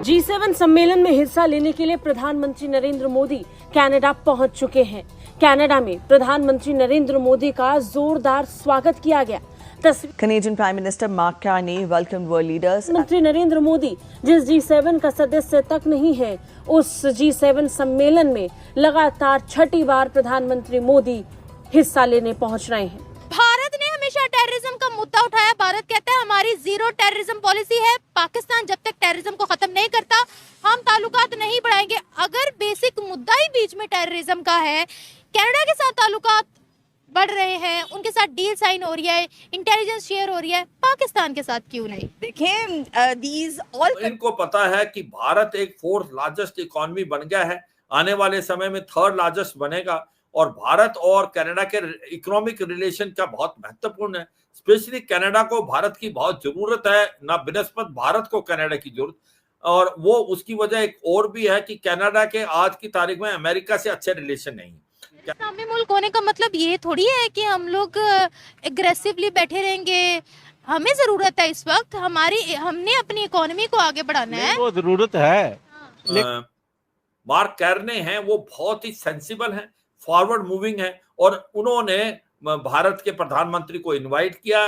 G7 सम्मेलन में हिस्सा लेने के लिए प्रधानमंत्री नरेंद्र मोदी कनाडा पहुंच चुके हैं। कनाडा में प्रधानमंत्री नरेंद्र मोदी का जोरदार स्वागत किया गया। Canadian Prime Minister Mark Carney welcomed world leaders. प्रधानमंत्री नरेंद्र मोदी जिस G7 का सदस्य तक नहीं है, उस G7 सम्मेलन में लगातार छठी बार प्रधानमंत्री मोदी हिस्सा लेने पहुंच रहे हैं। भारत ने हमेशा टेररिज्म का मुद्दा उठाया। भारत कहता है हमारी जीरो टेररिज्म पॉलिसी है। पाकिस्तान जब तक टेररिज्म को खत्म नहीं करता, हम ताल्लुकात नहीं बढ़ाएंगे। अगर बेसिक मुद्दा ही बीच में टेररिज्म का है, कनाडा के साथ ताल्लुकात बढ़ रहे हैं, उनके साथ डील साइन हो रही है, इंटेलिजेंस शेयर हो रही है, पाकिस्तान के साथ क्यों नहीं? देखिए, इनको पता है कि भारत एक फोर्थ लार्जेस्ट इकोनॉमी बन गया है, आने वाले समय में थर्ड लार्जेस्ट बनेगा और भारत और कनाडा के इकोनॉमिक रिलेशन का बहुत महत्वपूर्ण है। स्पेशली कनाडा को भारत की बहुत जरूरत है, ना बिनस्बत भारत को कनाडा की जरूरत। और वो उसकी वजह एक और भी है कि कनाडा के आज की तारीख में अमेरिका से अच्छे रिलेशन नहीं है। इस्लामी मुल्क होने का मतलब ये थोड़ी है कि हम लोग एग्रेसिवली बैठे रहेंगे। हमें जरूरत है इस वक्त, हमने अपनी इकोनॉमी को आगे बढ़ाना है। वो जरूरत है। मार्क कार्ने हैं, वो बहुत ही सेंसिबल हैं, फॉरवर्ड मूविंग है और उन्होंने भारत के प्रधानमंत्री को इनवाइट किया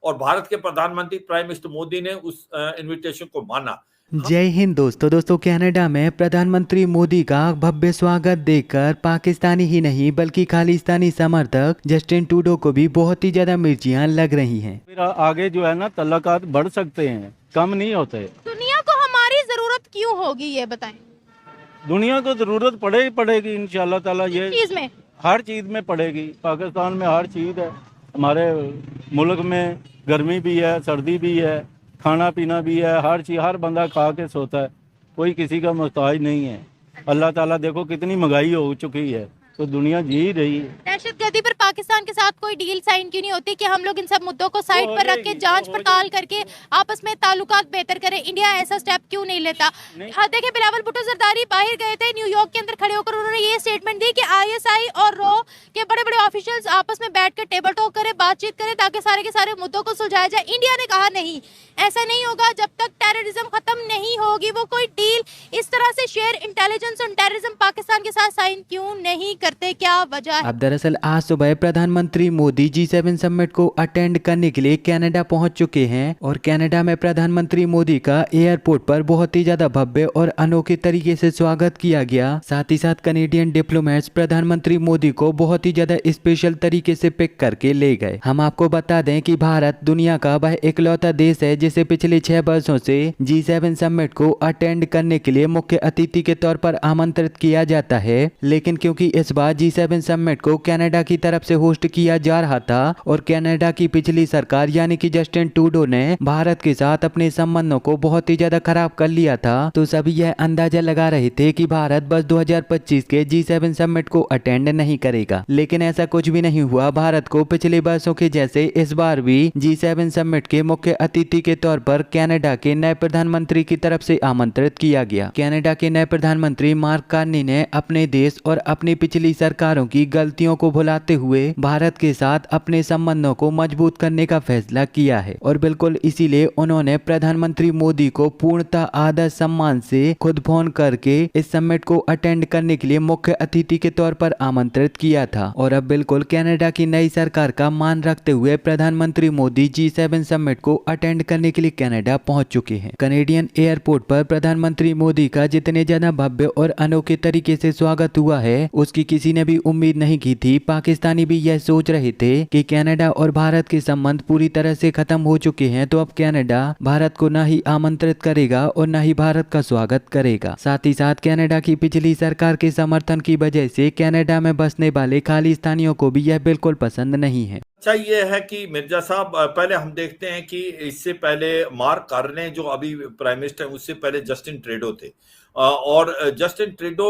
और भारत के प्रधानमंत्री प्राइम मिनिस्टर मोदी ने उस इनविटेशन को माना। जय हिंद दोस्तों कनाडा में प्रधानमंत्री मोदी का भव्य स्वागत देखकर पाकिस्तानी ही नहीं बल्कि खालिस्तानी समर्थक जस्टिन ट्रूडो को भी बहुत ही ज्यादा मिर्चियां लग रही हैं। फिर आगे जो है ना तल्लकात बढ़ सकते हैं, कम नहीं होते। दुनिया को हमारी जरूरत क्यों होगी ये बताएं? दुनिया को जरूरत पड़ेगी इंशाल्लाह ताला। ये चीज में हर चीज में पड़ेगी। पाकिस्तान में हर चीज है, हमारे मुल्क में गर्मी भी है, सर्दी भी है, खाना पीना भी है, हर चीज। हर बंदा खा के सोता है, कोई किसी का मोहताज नहीं है। अल्लाह ताला देखो कितनी महंगाई हो चुकी है, तो दुनिया जी रही है। दहशतगर्दी पर पाकिस्तान के साथ कोई डील साइन क्यों नहीं होती कि हम लोग इन सब मुद्दों को साइड पर रख के जांच पड़ताल करके आपस में ताल्लुकात बेहतर करें? इंडिया ऐसा स्टेप क्यों नहीं लेता? हाँ, देखिए, बिलावल भुट्टो जरदारी बाहर गए थे, न्यूयॉर्क के अंदर खड़े होकर उन्होंने ये स्टेटमेंट दी कि ISI और रॉ के बड़े बड़े ऑफिशियल्स आपस में बैठ कर टेबल टॉक करें, बातचीत करें ताकि सारे के सारे मुद्दों को सुलझाया जाए। इंडिया ने कहा नहीं, ऐसा नहीं होगा। जब तक टेररिज्म खत्म नहीं होगी, वो कोई डील इस तरह से शेयर इंटेलिजेंस और टेररिज्म पाकिस्तान के साथ साइन क्यों नहीं करते? क्या वजह है? अब दरअसल आज सुबह प्रधानमंत्री मोदी G7 समिट को अटेंड करने के लिए कनाडा पहुंच चुके हैं और कनाडा में प्रधानमंत्री मोदी का एयरपोर्ट पर बहुत ही ज्यादा भव्य और अनोखे तरीके से स्वागत किया गया। साथ ही साथ कनेडियन डिप्लोमेट्स प्रधानमंत्री मोदी को बहुत ही ज्यादा स्पेशल तरीके से पिक करके ले गए। हम आपको बता दें कि भारत दुनिया का वह इकलौता देश है जिसे पिछले 6 वर्षों से G7 समिट को अटेंड करने के लिए मुख्य अतिथि के तौर पर आमंत्रित किया जाता है, लेकिन क्योंकि इस बार G7 समिट को कनाडा की तरफ से होस्ट किया जा रहा था और कनाडा की पिछली सरकार यानी कि जस्टिन ट्रूडो ने भारत के साथ अपने संबंधों को बहुत ही ज्यादा खराब कर लिया था, तो सभी यह अंदाजा लगा रहे थे कि भारत बस 2025 के G7 समिट को अटेंड नहीं करेगा। लेकिन ऐसा कुछ भी नहीं हुआ। भारत को पिछले वर्षों के जैसे इस बार भी G7 समिट के मुख्य अतिथि के तौर पर कनाडा के नए प्रधानमंत्री की तरफ से आमंत्रित किया गया। कनाडा के नए प्रधानमंत्री मार्क कार्नी ने अपने देश और अपनी पिछली सरकारों की गलतियों को भुलाते हुए भारत के साथ अपने संबंधों को मजबूत करने का फैसला किया है और बिल्कुल इसीलिए उन्होंने प्रधानमंत्री मोदी को पूर्णतः आदर सम्मान से खुद फोन करके इस समिट को अटेंड करने के लिए मुख्य अतिथि के तौर पर आमंत्रित किया था। और अब बिल्कुल कनाडा की नई सरकार का मान रखते हुए प्रधानमंत्री मोदी G7 समिट को अटेंड करने के लिए कनाडा पहुंच चुके हैं। कनेडियन एयरपोर्ट पर प्रधानमंत्री मोदी का जितने ज्यादा भव्य और अनोखे तरीके से स्वागत हुआ है, उसकी किसी ने भी उम्मीद नहीं की थी। पाकिस्तानी भी यह सोच रहे थे कि कनाडा और भारत के संबंध पूरी तरह से खत्म हो चुके हैं, तो अब कनाडा भारत को न ही आमंत्रित करेगा और न ही भारत का स्वागत करेगा। साथ ही साथ कनाडा की पिछली सरकार के समर्थन की वजह से कनाडा में बसने वाले खालिस्तानियों को भी यह बिल्कुल पसंद नहीं है। अच्छा, ये है कि मिर्जा साहब, पहले हम देखते हैं कि इससे पहले मार्क कार्ने जो अभी प्राइम मिनिस्टर है, उससे पहले जस्टिन ट्रूडो थे और जस्टिन ट्रूडो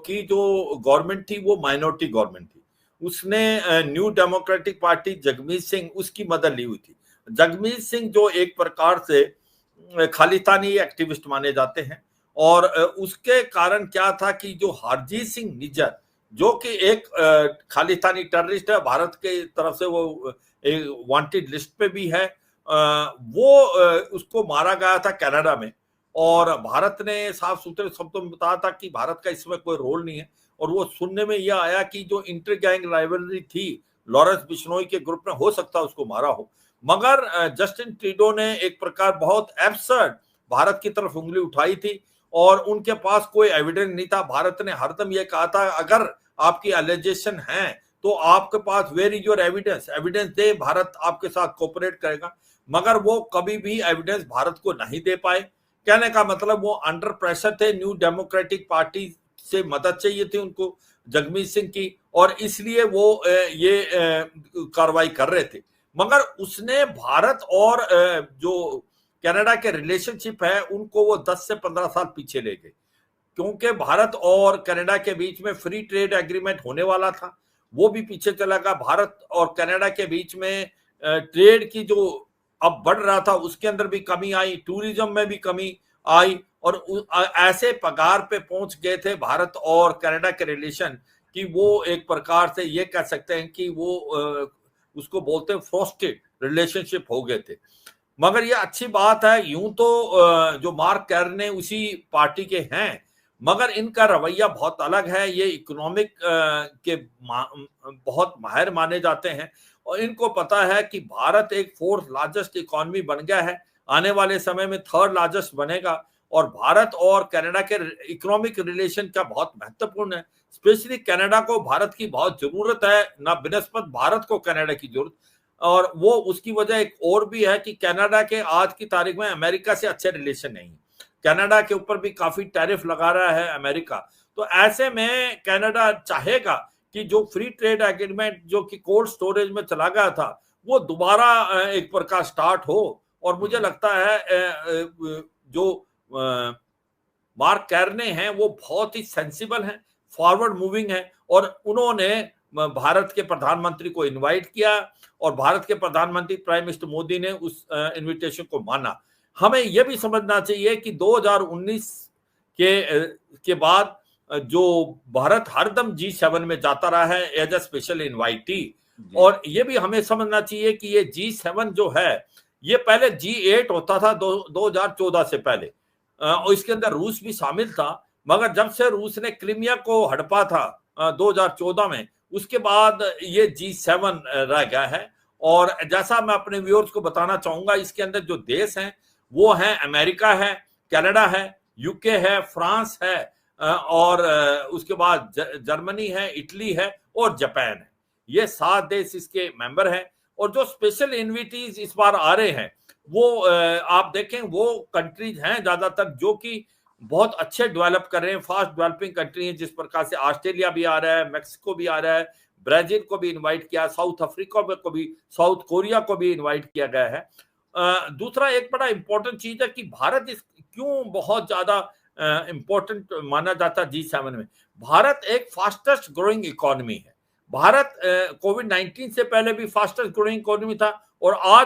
की जो गवर्नमेंट थी वो माइनॉरिटी गवर्नमेंट थी। उसने new democratic party Jagmeet Singh, उसकी मदद ली हुई थी। जगमीत सिंह जो एक प्रकार से खालिस्तानी एक्टिविस्ट माने जाते हैं और उसके कारण क्या था कि जो हरजीत सिंह निज्जर जो कि एक खालिस्तानी टेररिस्ट है, भारत के तरफ से वो एक वांटेड लिस्ट पे भी है, वो उसको मारा गया था कनाडा में और भारत ने साफ सुथरे शब्दों में बताया था कि भारत का इसमें कोई रोल नहीं है। और वो सुनने में यह आया कि जो इंटर गैंग राइवलरी थी लॉरेंस बिश्नोई के ग्रुप में, हो सकता है उसको मारा हो, मगर जस्टिन ट्रूडो ने एक प्रकार बहुत एब्सर्ड भारत की तरफ उंगली उठाई थी और उनके पास कोई एविडेंस नहीं था। भारत ने हरदम यह कहा था अगर आपकी एलिगेशन है तो आपके पास where is your evidence, evidence दे, भारत आपके साथ कोऑपरेट करेगा। मगर वो कभी भी एविडेंस भारत को नहीं दे पाए। कहने का मतलब वो अंडर प्रेशर थे, न्यू डेमोक्रेटिक पार्टी से मदद चाहिए थी उनको, जगमीत सिंह की, और इसलिए वो ये कार्रवाई कर रहे थे। मगर उसने भारत और जो कनाडा के रिलेशनशिप है उनको वो 10 से 15 साल पीछे ले गए, क्योंकि भारत और कनाडा के बीच में फ्री ट्रेड एग्रीमेंट होने वाला था, वो भी पीछे चला गया। भारत और कनाडा के बीच में ट्रेड की जो अब बढ़ रहा था उसके अंदर भी कमी आई, टूरिज्म में भी कमी आई, और ऐसे पगार पे पहुंच गए थे भारत और कनाडा के रिलेशन कि वो एक प्रकार से ये कह सकते हैं कि वो उसको बोलते हैं फ्रॉस्टेड रिलेशनशिप हो गए थे। मगर ये अच्छी बात है, यूं तो जो मार्क कार्ने उसी पार्टी के हैं, मगर इनका रवैया बहुत अलग है। ये इकोनॉमिक के बहुत माहिर माने जाते हैं और इनको पता है कि भारत एक फोर्थ लार्जेस्ट इकोनॉमी बन गया है, आने वाले समय में थर्ड लार्जेस्ट बनेगा, और भारत और कनाडा के इकोनॉमिक रिलेशन का बहुत महत्वपूर्ण है। स्पेशली कनाडा को भारत की बहुत जरूरत है, ना बिनस्बत भारत को कनाडा की जरूरत। और वो उसकी वजह एक और भी है कि कनाडा के आज की तारीख में अमेरिका से अच्छे रिलेशन नहीं है, कनाडा के ऊपर भी काफी टैरिफ लगा रहा है अमेरिका। तो ऐसे में कनाडा चाहेगा कि जो फ्री ट्रेड एग्रीमेंट जो कि कोल्ड स्टोरेज में चला गया था वो दोबारा एक प्रकार स्टार्ट हो। और मुझे लगता है जो मार्क कार्ने हैं वो बहुत ही सेंसिबल हैं, फॉरवर्ड मूविंग है, और उन्होंने भारत के प्रधानमंत्री को इनवाइट किया और भारत के प्रधानमंत्री प्राइम मिनिस्टर मोदी ने उस इनविटेशन को माना। हमें यह भी समझना चाहिए कि 2019 के बाद जो भारत हरदम G7 में जाता रहा है एज ए स्पेशल इनवाइटी, और ये भी हमें समझना चाहिए कि ये G7 जो है ये पहले G8 होता था 2014 से पहले, और इसके अंदर रूस भी शामिल था। मगर जब से रूस ने क्रीमिया को हड़पा था 2014 में, उसके बाद ये G7 रह गया है। और जैसा मैं अपने व्यूअर्स को बताना चाहूंगा, इसके अंदर जो देश हैं वो हैं अमेरिका है, कनाडा है, यूके है, फ्रांस है, और उसके बाद जर्मनी है, इटली है और जापान है। ये 7 देश इसके मेंबर हैं। और जो स्पेशल इन्विटीज इस बार आ रहे हैं वो आप देखें वो कंट्रीज हैं ज्यादातर जो कि बहुत अच्छे डेवलप कर रहे हैं, फास्ट डेवलपिंग कंट्री हैं। जिस प्रकार से ऑस्ट्रेलिया भी आ रहा है, मैक्सिको भी आ रहा है, ब्राजील को भी इनवाइट किया, साउथ अफ्रीका को भी, साउथ कोरिया को भी इनवाइट किया गया है। दूसरा एक बड़ा इंपॉर्टेंट चीज है कि भारत क्यों बहुत ज्यादा इंपॉर्टेंट माना जाता है G7 में। भारत एक फास्टेस्ट ग्रोइंग इकोनॉमी है। भारत कोविड-19 से पहले भी फास्टेस्ट ग्रोइंग इकोनॉमी था और आज